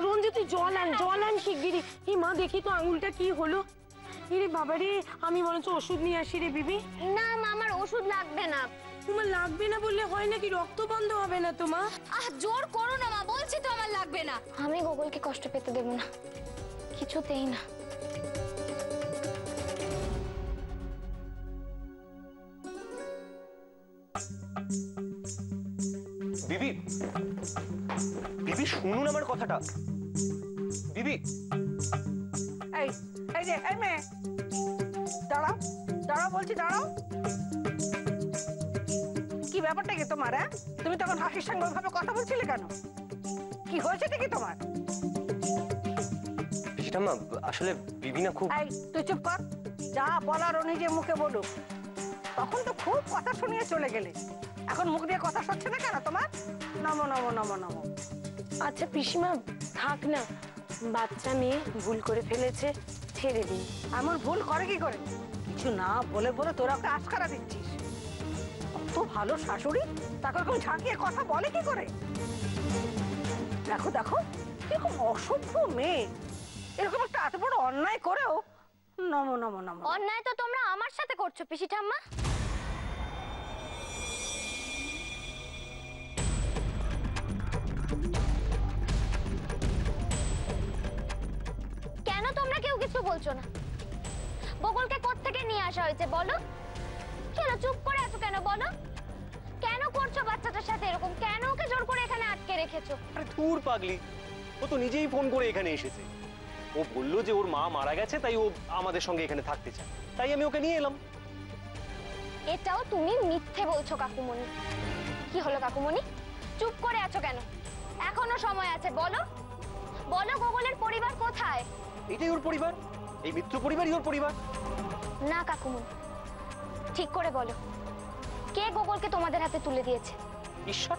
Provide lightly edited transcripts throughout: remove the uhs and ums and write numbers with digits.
রঞ্জিত জল আন শিগগিরি। এই মা দেখি তো আঙুলটা কি হলো। রে বাবা রে, আমি বরঞ্চ ওষুধ নিয়ে আসি রে বিবি। না মা, আমার ওষুধ লাগবে না। তোমার লাগবে না বললে হয় নাকি? রক্ত বন্ধ হবে না তোমার? জোর করো না মা, বলছি তো আমার লাগবে না। আমি গোগলকে কষ্ট পেতে দেব না, কিছুতেই না। বিবি, বিবি শুনুন আমার কথাটা। বিবি, এই এই যে এই মেয়ে, দাঁড়াও দাঁড়াও বলছি, দাঁড়াও। কি ব্যাপারটা কি তোমার? তুমি তখন হাসির সঙ্গে ওইভাবে কথা বলছিলে কেন? কি হয়েছেটা কি তোমার? পিসিঠাম্মা আসলে বিবি না খুব। এই তুই চুপ কর, যা বলার ও নিজে মুখে বলুক। তখন তো খুব কথা শুনিয়ে চলে গেলে, এখন মুখ দিয়ে কথা সরছে না কেন তোমার? নমো নমো নমো নমো। আচ্ছা পিসিমা থাক না, বাচ্চা মেয়ে ভুল করে ফেলেছে, ছেড়ে দিন। এমন ভুল করে কি করে? কিছু না বলে বলে তোরা ওকে আশকারা দিচ্ছিস। কত ভালো শাশুড়ি, তাকে এরকম ঝাঁকিয়ে কথা বলে কি করে? দেখো দেখো, এরকম অসভ্য মেয়ে এরকম একটা এত বড় অন্যায় করেও নমো নমো নমো। অন্যায় তো তোমরা আমার সাথে করছো পিসি ঠাম্মা। কেন তোমরা কেউ কিছু বলছো না? বকুলকে কোত্থেকে নিয়ে আসা হয়েছে বলো? কেন চুপ করে আছো কেন বলো? কেন করছো বাচ্চাটার সাথে এরকম? কেন ওকে জোর করে এখানে আটকে রেখেছো? আরে ধুর পাগলি, ও তো নিজেই ফোন করে এখানে এসেছে। ও বললো যে ওর মা মারা গেছে, তাই ও আমাদের সঙ্গে এখানে থাকতে চায়, তাই আমি ওকে নিয়ে এলাম। এটাও তুমি মিথ্যে বলছো কাকুমণি। কি হলো কাকুমণি, চুপ করে আছো কেন? এখনো সময় আছে, বলো বলো গোগলের পরিবার কোথায়? এটাই ওর পরিবার, এই মিত্র পরিবারই ওর পরিবার। না কাকুমণি, ঠিক করে বলো, কে গোগলকে তোমাদের হাতে তুলে দিয়েছে? ঈশ্বর,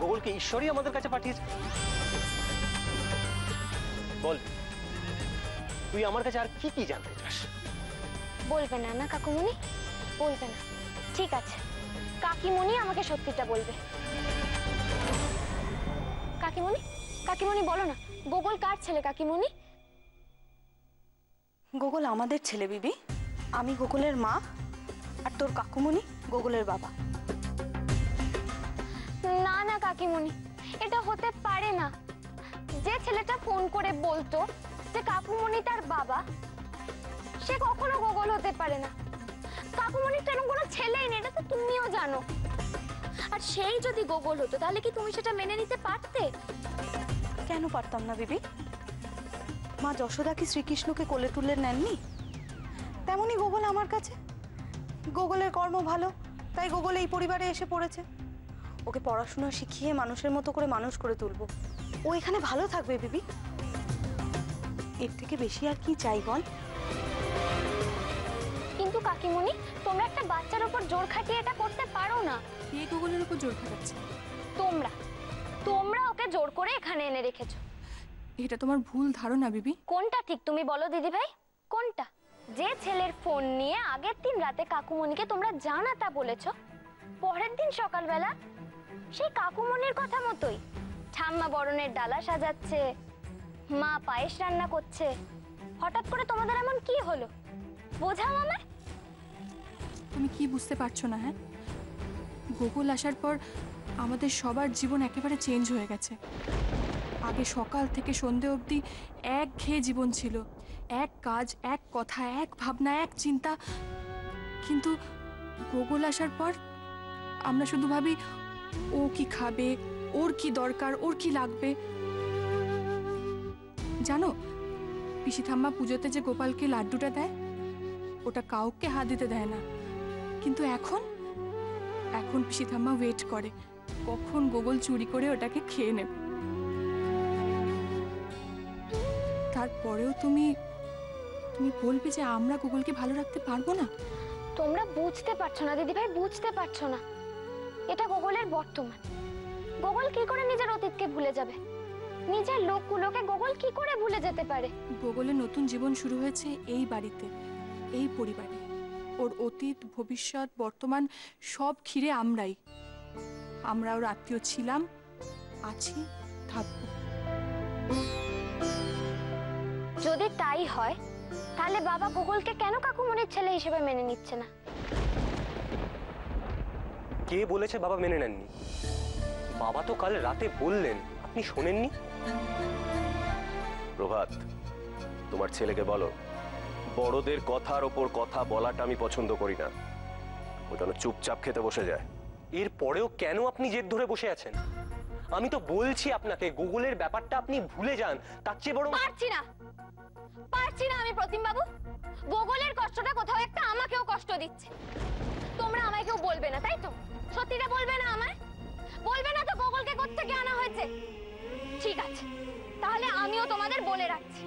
গোগলকে ঈশ্বরই আমাদের কাছে পাঠিয়েছে। বল, তুই আমার কাছে আর কি কি জানতে চাস? বলবে না না কাকুমণি, বলবে না। ঠিক আছে, কাকিমণি আমাকে সত্যিটা বলবে। কাকিমণি, কাকিমণি বলো না, গোগল কার ছেলে কাকিমণি? গোগল আমাদের ছেলে বিবি। আমি গোগলের মা, আর তোর কাকুমণি গোগলের বাবা। না না কাকিমণি, এটা হতে পারে না। যে ছেলেটা ফোন করে বলতো যে কাকুমণি তার বাবা, সে কখনো গোগল হতে পারে না। কাকুমণির তেমন কোনো ছেলেই নেই, এটা তো তুমিও জানো। আর সেই যদি গোগল হতো তাহলে কি তুমি সেটা মেনে নিতে পারতে? কেন পারতাম না বিবি? মা যশোদা কি শ্রীকৃষ্ণকে কোলে তুলে নেননি? তেমনই গোগল আমার কাছে। গোগলের কর্ম ভালো, তাই গোগল এই পরিবারে এসে পড়েছে। ওকে পড়াশোনা শিখিয়ে মানুষের মতো করে মানুষ করে তুলবো। ও এখানে ভালো থাকবে বিবি। এর থেকে বেশি আর কি চাই বল? কিন্তু কাকিমণি, তোমরা একটা বাচ্চার উপর জোর খাটিয়ে এটা করতে পারো না। কে গোগলের উপর জোর খাটাচ্ছে? তোমরা তোমরা ওকে জোর করে এখানে এনে রেখেছো। এটা তোমার ভুল ধারণা বিবি। কোনটা ঠিক তুমি বলো দিদি ভাই, কোনটা? যে ছেলের ফোন নিয়ে আগের দিন রাতে কাকুমণিকে তোমরা জানাতা বলেছো, পরের দিন সকালবেলা সেই কাকুমণির কথা মতোই ঠাম্মা বরণের ডালা সাজাচ্ছে, মা পায়েস রান্না করছে। হঠাৎ করে তোমাদের এমন কি হলো? বোঝাও আমায়। তুমি কি বুঝতে পারছো না? হ্যাঁ, গোগল আসার পর আমাদের সবার জীবন একেবারে চেঞ্জ হয়ে গেছে। আগে সকাল থেকে সন্ধে অবধি একঘেয়ে জীবন ছিল, এক কাজ, এক কথা, এক ভাবনা, এক চিন্তা। কিন্তু গোগল আসার পর আমরা শুধু ভাবি ও কি খাবে, ওর কি দরকার, ওর কি লাগবে। জানো, পিসি ঠাম্মা পুজোতে যে গোপালকে লাড্ডুটা দেয়, ওটা কাউকে হাত দিতে দেয় না। কিন্তু এখন এখন পিসি ঠাম্মা ওয়েট করে কখন গোগল চুরি করে ওটাকে খেয়ে নেবে। তারপরেও তুমি তুমি বলবে যে আমরা গোগলকে ভালো রাখতে পারবো না? তোমরা বুঝতে পারছো না দিদি ভাই, বুঝতে পারছো না। এটা গোগলের বর্তমান। গোগল কি করে নিজের অতীতকে ভুলে যাবে? নিজের লোকগুলোকে গোগল কি করে ভুলে যেতে পারে? গোগলের নতুন জীবন শুরু হয়েছে এই বাড়িতে, এই পরিবারে। ও ওর অতীত ভবিষ্যৎ বর্তমান সব ঘিরে আমরাই। আমরা ওর আত্মীয় ছিলাম, আছি, থাকবো। যদি তাই হয় তাহলে বাবা গোকুলকে কেন কাকুমনির ছেলে হিসেবে মেনে নিচ্ছে না? কে বলেছে বাবা মেনে নেননি? বাবা তো কাল রাতে বললেন, আপনি শোনেননি? প্রভাত, তোমার ছেলেকে বলো বড়দের কথার ওপর কথা বলাটা আমি পছন্দ করি না। ও যেন চুপচাপ খেতে বসে যায়। এর পরেও কেন আপনি জেদ ধরে বসে আছেন? আমি তো বলছি আপনাকে গুগলের ব্যাপারটা আপনি ভুলে যান, তার চেয়ে বড়। পারছি না আমি প্রতিম বাবু। গোকুলের কষ্টটা কোথাও একটা আমাকেও কষ্ট দিচ্ছে। তোমরা আমায় কেউ বলবে না, তাই তো? সত্যিটা বলবে না আমায়? বলবে না তো গোকুলকে কোত্থেকে আনা হয়েছে? ঠিক আছে, তাহলে আমিও তোমাদের বলে রাখছি,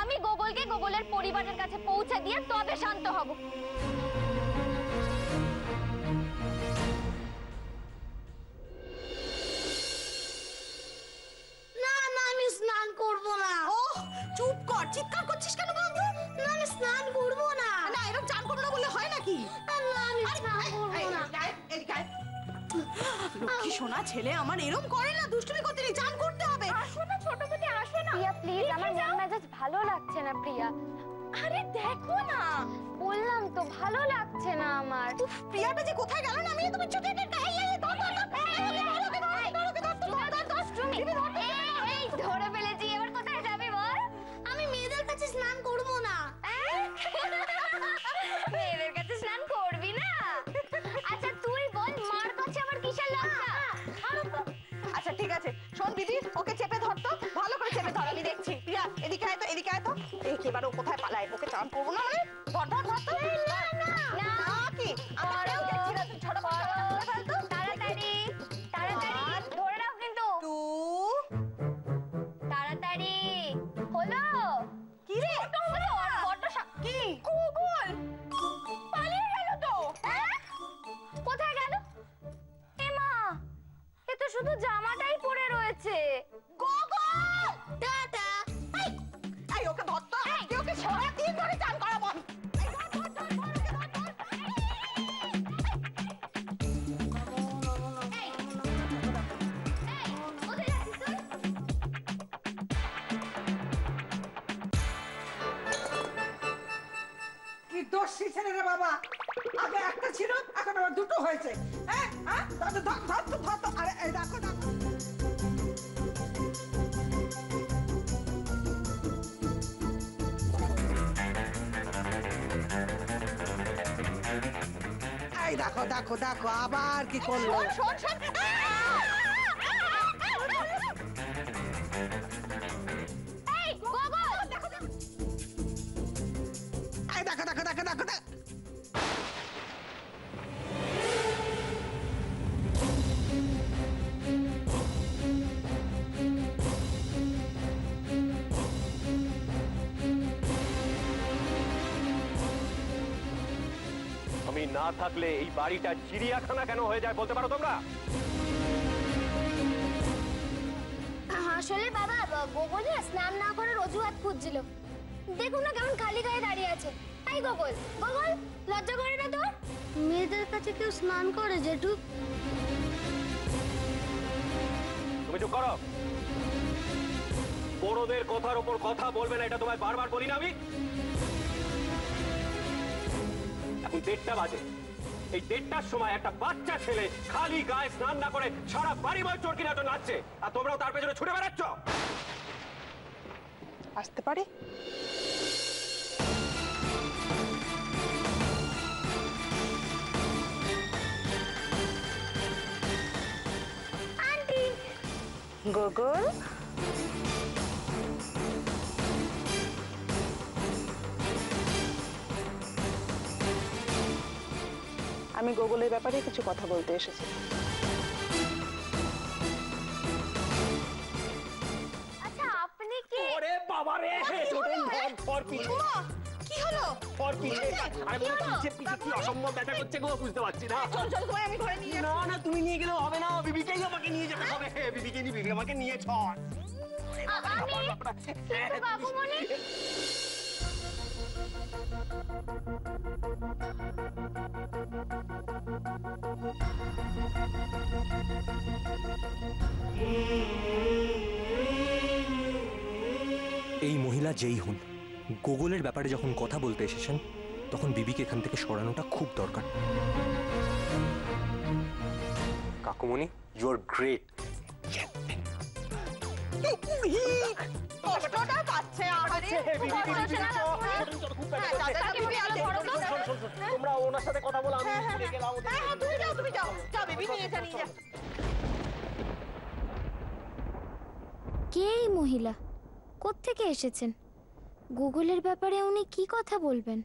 আমি গোকুলকে গোকুলের পরিবারের কাছে পৌঁছে দিয়ে তবে শান্ত হব। না না, আমি স্নান করব না। ওহ, চুপ কর, চিৎকার করছিস কেন বন্ধু? না, আমি স্নান করব না। না, এরকম চান করবো না বললে হয় নাকি? না, আমি স্নান করব না। লক্ষ্মী সোনা ছেলে আমার এরকম করে না, দুষ্টুমি করতে নেই, চান করতে হবে। আসো না ছোট পুতি, আসো না। প্রিয়া প্লিজ, আমার মন মেজাজ ভালো লাগছে না প্রিয়া। আরে দেখো না, বললাম তো ভালো লাগছে না আমার। উফ, প্রিয়াটা যে কোথায় গেল না, আমি তুমি ছুটে এই ধরে ফেলেছি, এবার কোথায় যাবে বল? আমি মেয়েদের কাছে স্নান করব না। মেয়েদের কাছে স্নান করবি না? আচ্ছা তুই বল, মার কাছে আবার কিসের লজ্জা? আচ্ছা ঠিক আছে, শোন দিদি, ওকে চেপে ধরতো, ভালো করে চেপে ধর, আমি দেখছি। প্রিয়া এদিকে আয় তো, এদিকে আয় তো। একেবারে ও কোথায় পালায়, ওকে চান করবো না মানে? ধর ধর ধর তো। না কি আমার কেউ দেখছি না, তুই ছোট করে ফেল তো। তাড়াতাড়ি তাড়াতাড়ি ধরে নাও কিন্তু। তাড়াতাড়ি হলো। কি রে? কি গুগল পালিয়ে গেল তো। কোথায় গেল? এমা, এ তো শুধু জামাটাই পরে রয়েছে। গোগল টাটা। এই ওকে ধর তো, আজকে ওকে সারা দিন ধরে চান করাবো আমি। কোথায় যাচ্ছিস তুই? কি দোষী ছেলে রে বাবা, আগে একটা ছিল এখন আবার দুটো হয়েছে। হ্যাঁ হ্যাঁ, ধর ধর ধর তো, ধর তো। আরে এই দেখো দেখো, এই দেখো দেখো দেখো আবার কি করলো। শোন শোন, এই গোগল, এই দেখো দেখো দেখো দেখো দেখো। আমি না থাকলে এই বাড়িটা চিড়িয়াখানা কেন হয়ে যায় বলতে পারো তোমরা? আসলে বাবা, গোগল না স্নান না করার অজুহাত খুঁজছিল। দেখুন না কেমন খালি গায়ে দাঁড়িয়ে আছে। এই গোগল, গোগল লজ্জা করে না তোর? মেয়েদের কাছে কেউ স্নান করে জেঠু? তুমি চুপ করো। বড়দের কথার ওপর কথা বলবে না, এটা তোমায় বারবার বলি না আমি? এখন 1:30 বাজে। এই 1:30টার সময় একটা বাচ্চা ছেলে খালি গায়ে স্নান না করে সারা বাড়ি বয় চরকি নাটক নাচছে, আর তোমরাও তার পেছনে ছুটে বেড়াচ্ছ। আসতে পারি? আন্টি গোগল, আমি গোগলের ব্যাপারে কিছু কথা বলতে এসেছি। আচ্ছা আপনি কি? ওরে বাবা রে, ফর পিছে কি হলো? ফর পিছে। আরে পিছে পিছে কি অসম্ভব ব্যথা করছে গো, বুঝতে পারছি না। চল চল, তোমায় আমি ঘরে নিয়ে না না, তুমি নিয়ে গেলেও হবে না, বিবিকেই আমাকে নিয়ে যেতে হবে। বিবিকে নিয়ে, বিবি আমাকে নিয়ে চল। আমি কিন্তু কাকুমনি এই মহিলা যেই হন, গোগলের ব্যাপারে যখন কথা বলতে এসেছেন তখন বিবিকে এখান থেকে সরানোটা খুব দরকার। কাকুমণি, ইউ আর গ্রেট। তোমরা ওনার সাথে কথা বলো, আমি গেলাম। কে এই মহিলা? কোত্থেকে এসেছেন? গুগলের ব্যাপারে উনি কি কথা বলবেন?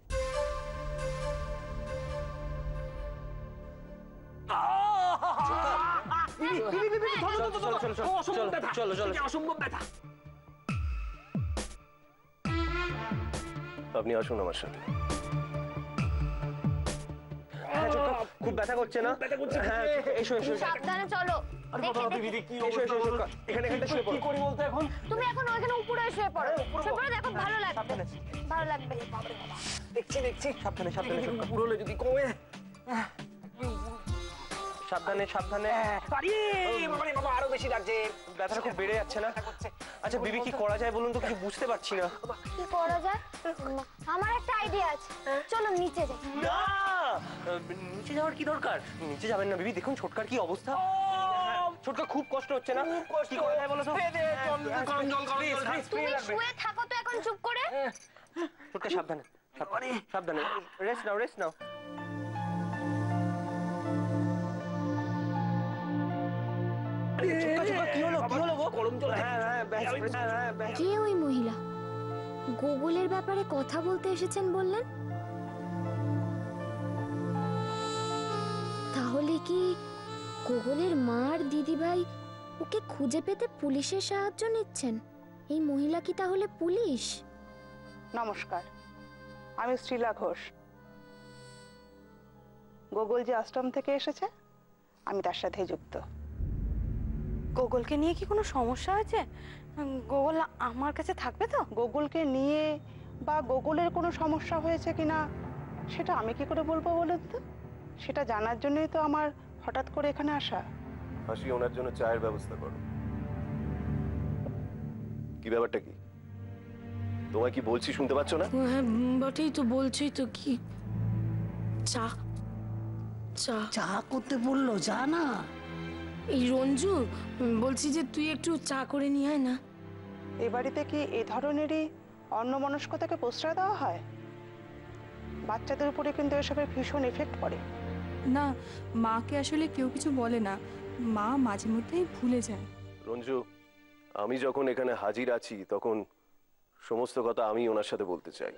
আপনি আসুন আমার সাথে। হ্যাঁ ছোটকা, খুব ব্যথা করছে না? হ্যাঁ এসো এসো। সাবধানে চলো। এসো এসো ছোটকা, এখানে এখানটা শুয়ে পড়ো। কি করি বলতে এখন? তুমি এখন ওইখানে উপরে শুয়ে পড়ো। শুয়ে পড়ো, দেখো ভালো লাগবে। ভালো লাগবে। দেখছি দেখছি। সাবধানে সাবধানে ছোটকা। পুরো হলে যদি কমে। সাবধানে সাবধানে। আরে বাবা, আরো বেশি লাগছে। ব্যথাটা খুব বেড়ে যাচ্ছে না? আচ্ছা বিবি, কি করা যায় বলুন তো, কিছু বুঝতে পারছি না। কি করা যায়? আমার একটা আইডিয়া আছে, চলো নিচে যাই। না, নিচে যাওয়ার কি দরকার? নিচে যাবেন না বিবি, দেখুন ছোটকার কি অবস্থা। ছোটকা খুব কষ্ট হচ্ছে না? কি করা যায় বলো তো? তুমি শুয়ে থাকো তো এখন চুপ করে। ছোটকা সাবধানে সাবধানে সাবধানে। রেস্ট নাও রেস্ট নাও। কে ওই মহিলা? গুগলের ব্যাপারে কথা বলতে এসেছেন বললেন? তাহলে কি গুগলের মার দিদিভাই ওকে খুঁজে পেতে পুলিশের সাহায্য নিচ্ছেন? এই মহিলা কি তাহলে পুলিশ? নমস্কার, আমি শ্রীলা ঘোষ। গোগল যে আশ্রম থেকে এসেছে, আমি তার সাথে যুক্ত। গোগলকে নিয়ে কি কোনো সমস্যা আছে? গোগল আমার কাছে থাকবে তো? গোগলকে নিয়ে বা গোগলের কোনো সমস্যা হয়েছে কিনা সেটা আমি কি করে বলবো বলুন তো? সেটা জানার জন্যই তো আমার হঠাৎ করে এখানে আসা। হাসি, ওনার জন্য চায়ের ব্যবস্থা করো। কি ব্যাপারটা কি? তোমায় কি বলছি শুনতে পাচ্ছ না? হ্যাঁ বটেই তো, বলছি তো। কি চা? চা চা করতে বললো, যা না। এই রঞ্জু, বলছি যে তুই একটু চা করে নিয়ে আয় না। এ বাড়িতে কি এই ধরনেরই অন্যমনস্কতাকে প্রশ্রয় দেওয়া হয়? বাচ্চাদের উপরে কিন্তু এসবের ভীষণ এফেক্ট পড়ে। না, মাকে আসলে কেউ কিছু বলে না, মা মাঝে মধ্যেই ভুলে যায়। রঞ্জু, আমি যখন এখানে হাজির আছি তখন সমস্ত কথা আমি ওনার সাথে বলতে চাই।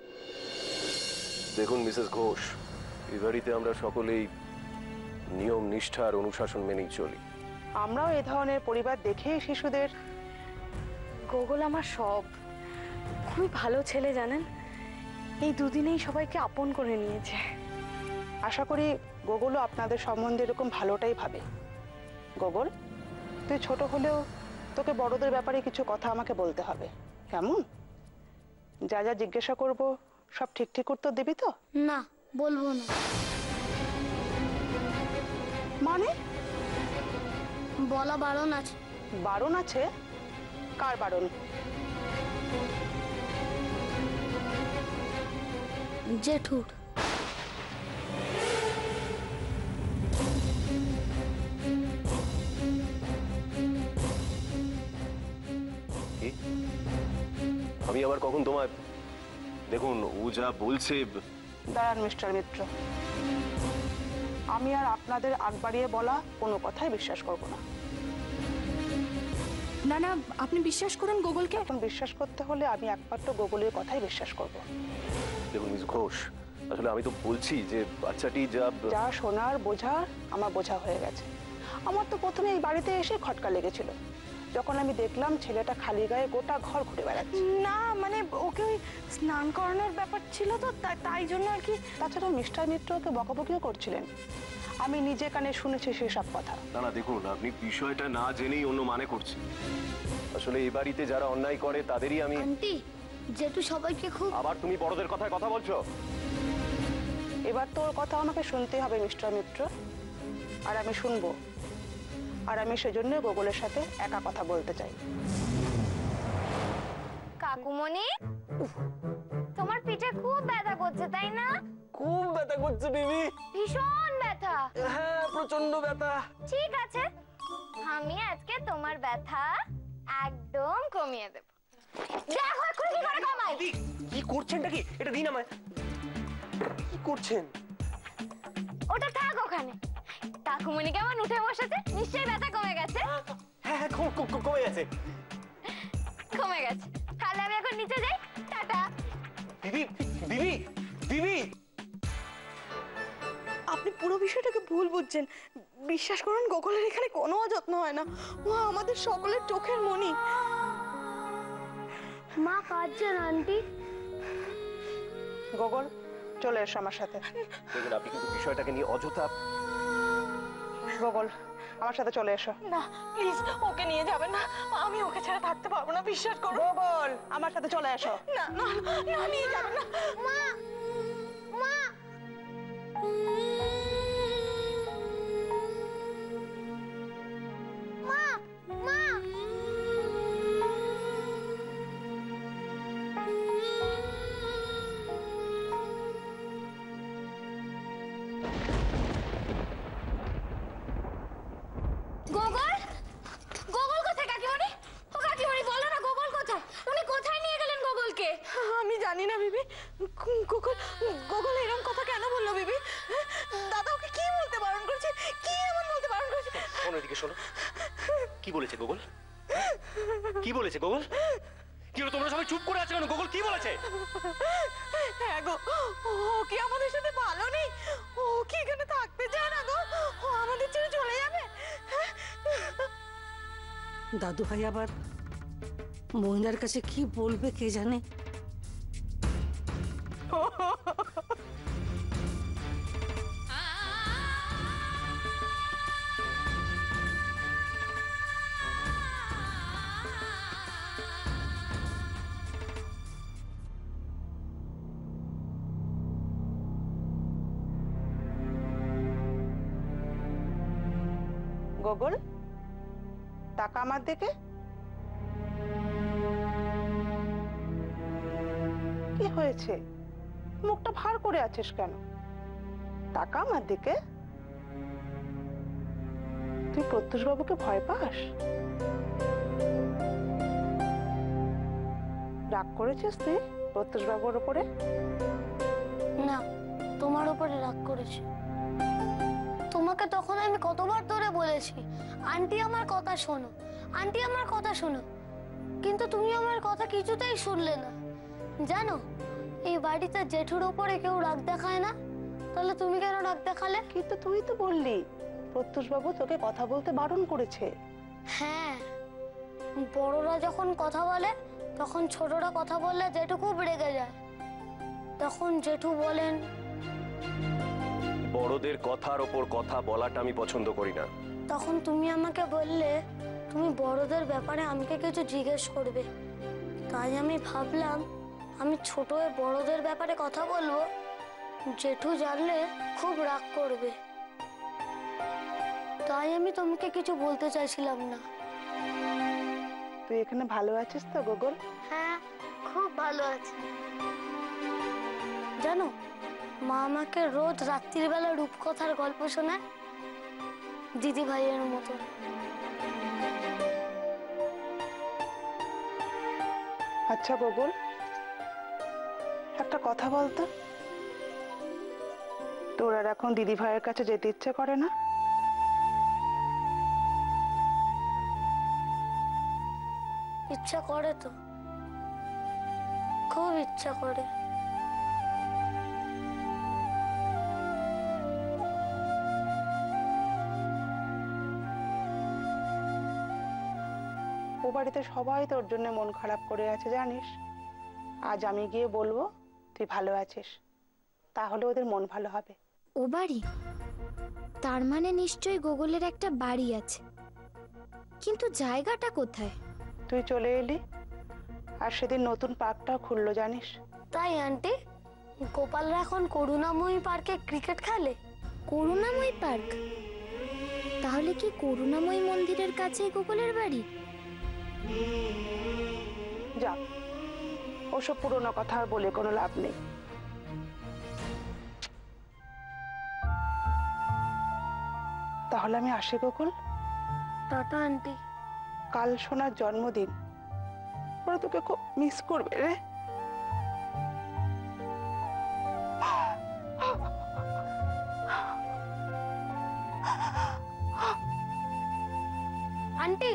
দেখুন মিসেস ঘোষ, এই বাড়িতে আমরা সকলেই নিয়ম নিষ্ঠা আর অনুশাসন মেনেই চলি। আমরাও এ ধরনের পরিবার দেখেই শিশুদের। গোগল আমার সব, খুবই ভালো ছেলে জানেন। এই দুদিনেই সবাইকে আপন করে নিয়েছে। আশা করি গোগলও আপনাদের সম্বন্ধে এরকম ভালোটাই ভাবে। গোগল, তুই ছোট হলেও তোকে বড়দের ব্যাপারে কিছু কথা আমাকে বলতে হবে, কেমন? যা যা জিজ্ঞাসা করব সব ঠিক ঠিক উত্তর দিবি তো? না, বলবো না। মানে? বলা বারণ আছে। বারণ আছে? কার বারণ? জেঠুর। কি? আমি আবার কখন তোমায়? দেখুন, ও যা বলছে। দাঁড়ান মিস্টার মিত্র, আমি আর আপনাদের আগ বাড়িয়ে বলা কোনো কথাই বিশ্বাস করব না। না না, আপনি বিশ্বাস করুন গোগলকে। এখন বিশ্বাস করতে হলে আমি একমাত্র গোগলের কথাই বিশ্বাস করব। দেখুন মিস ঘোষ, আসলে আমি তো বলছি যে বাচ্চাটি যা যা শোনার বোঝার আমার বোঝা হয়ে গেছে। আমার তো প্রথমে এই বাড়িতে এসে খটকা লেগেছিল যখন আমি দেখলাম ছেলেটা খালি গায়ে গোটা ঘর ঘুরে বেড়াচ্ছে। না মানে ওকে ওই স্নান করানোর ব্যাপার ছিল তো, তাই জন্য আর কি। তাছাড়া মিস্টার মিত্র ওকে বকাবকিও করছিলেন, আমি নিজে কানে শুনেছি সেসব কথা। না না, দেখুন আপনি বিষয়টা না জেনেই অন্য মানে করছেন। আসলে এই বাড়িতে যারা অন্যায় করে তাদেরই আমি। আন্টি, জেঠু সবাইকে খুব। আবার তুমি বড়দের কথায় কথা বলছো? এবার তোর কথা আমাকে শুনতে হবে মিস্টার মিত্র, আর আমি শুনবো। আর আমি সেজন্য গোগলের সাথে একা কথা বলতে চাই। কাকুমণি, তোমার পিঠে খুব ব্যথা করছে তাই না? খুব ব্যথা করছে বিবি। ভীষণ ব্যথা? হ্যাঁ, প্রচন্ড ব্যথা। ঠিক আছে, আমি আজকে তোমার ব্যথা একদম কমিয়ে দেব। দেখো এখন কি করে কমাই। কি করছেনটা কি? এটা দিন আমায়। কি করছেন? ওটা থাক ওখানে। কাকুমণি কেমন উঠে বসেছে, নিশ্চয়ই ব্যথা কমে গেছে। হ্যাঁ হ্যাঁ, কমে গেছে। কমে গেছে, তাহলে আমি এখন নিচে যাই। টাটা। বিবি বিবি বিবি, আপনি পুরো বিষয়টাকে ভুল বুঝছেন। বিশ্বাস করুন, গোকুলের এখানে কোনো অযত্ন হয় না। ও আমাদের সকলের চোখের মণি। মা কাঁদছেন আন্টি। গোগল, চলে এসো আমার সাথে। দেখুন, আপনি কিন্তু বিষয়টাকে নিয়ে অযথা। গোগল, আমার সাথে চলে এসো। না প্লিজ, ওকে নিয়ে যাবেন না। আমি ওকে ছাড়া থাকতে পারবো না, বিশ্বাস করুন। গোগল, আমার সাথে চলে এসো। না না না, নিয়ে যাবেন না। মা মা মা মা গোগল, গোগল কোথায় কাকিমণি? ও কাকিমণি, বলো না গোগল কোথায়? উনি কোথায় নিয়ে গেলেন গোগলকে? আমি জানি না বিবি। গোকুল, গোকুল এরকম কথা কেন বললো বিবি? দাদা ওকে কি বলতে বারণ করেছে? কি এমন বলতে বারণ করেছে? শোনো, এদিকে শোনো। কি বলেছে গোগল? কি বলেছে গোগল? কি হলো, তোমরা সবাই চুপ করে আছো কেন? গোগল কি বলেছে? হ্যাঁ গো, ও কি আমাদের সাথে ভালো নেই? ও কি এখানে থাকতে চায় না গো? ও আমাদের ছেড়ে চলে যাবে? দাদু ভাই আবার মহিলার কাছে কি বলবে কে জানে। গোগল, টাকা আমার দিকে। কি হয়েছে? মুখটা ভার করে আছিস কেন? টাকা আমার দিকে। তুই প্রত্যুষ বাবুকে ভয় পাস? রাগ করেছিস তুই প্রত্যুষ বাবুর উপরে? না, তোমার উপরে রাগ করেছি। তোমাকে তখন আমি কতবার ধরে বলেছি, আন্টি আমার কথা শোনো, আন্টি আমার কথা শোনো, কিন্তু তুমি আমার কথা কিছুতেই শুনলে না। জানো, এই বাড়িতে জেঠুর উপরে কেউ রাগ দেখায় না, তাহলে তুমি কেন রাগ দেখালে? কিন্তু তুই তো বললি প্রত্যুষ বাবু তোকে কথা বলতে বারণ করেছে। হ্যাঁ, বড়রা যখন কথা বলে তখন ছোটরা কথা বললে জেঠু খুব রেগে যায়। তখন জেঠু বলেন, বড়দের কথার ওপর কথা বলাটা আমি পছন্দ করি না। তখন তুমি আমাকে বললে তুমি বড়দের ব্যাপারে আমাকে কিছু জিজ্ঞেস করবে। তাই আমি ভাবলাম আমি ছোট হয়ে বড়দের ব্যাপারে কথা বলবো, জেঠু জানলে খুব রাগ করবে। তাই আমি তোমাকে কিছু বলতে চাইছিলাম না। তুই এখানে ভালো আছিস তো গোগল? হ্যাঁ, খুব ভালো আছি। জানো, মা আমাকে রোজ রাত্রির বেলা রূপকথার গল্প শোনায়, দিদি ভাইয়ের মতো। আচ্ছা গোগল, একটা কথা বলতো, তোর আর এখন দিদি ভাইয়ের কাছে যেতে ইচ্ছে করে না? ইচ্ছা করে তো, খুব ইচ্ছা করে। ও বাড়িতে সবাই তোর জন্য মন খারাপ করে আছে জানিস। আজ আমি গিয়ে বলবো তুই ভালো আছিস, তাহলে ওদের মন ভালো হবে। ও বাড়ি? তার মানে নিশ্চয়ই গোগলের একটা বাড়ি আছে, কিন্তু জায়গাটা কোথায়? তুই চলে এলি, আর সেদিন নতুন পার্কটাও খুললো জানিস। তাই আন্টি, গোপালরা এখন করুণাময়ী পার্কে ক্রিকেট খেলে। করুণাময়ী পার্ক? তাহলে কি করুণাময়ী মন্দিরের কাছে গোকুলের বাড়ি? যা, ওসব পুরোনো কথা আর বলে কোনো লাভ নেই। তাহলে আমি আসি গোকুল। Tata aunty. কাল সোনার জন্মদিন, ওরা তোকে খুব মিস করবে রে। আন্টি